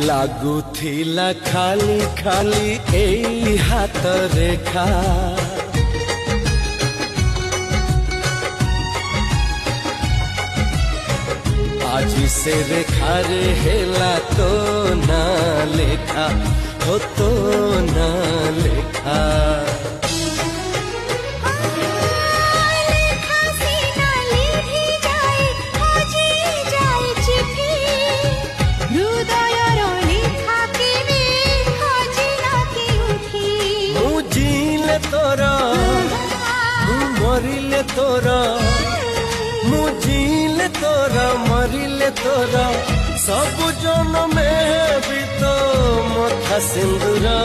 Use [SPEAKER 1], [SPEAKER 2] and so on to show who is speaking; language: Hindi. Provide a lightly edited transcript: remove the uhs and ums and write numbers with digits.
[SPEAKER 1] ଲାଗୁଥିଲା ଖାଲି ଖାଲି ଏଇ ହାତ ରେଖା ଆଜି ସେ ରେଖାରେ ହେଲା ତୋ ନା ଲେଖା हो तो ना लिखा तोरा मरिले तोरा मुझिले तोरा मरिले तोरा सब जन्म में भी तो मथा सिंदूरा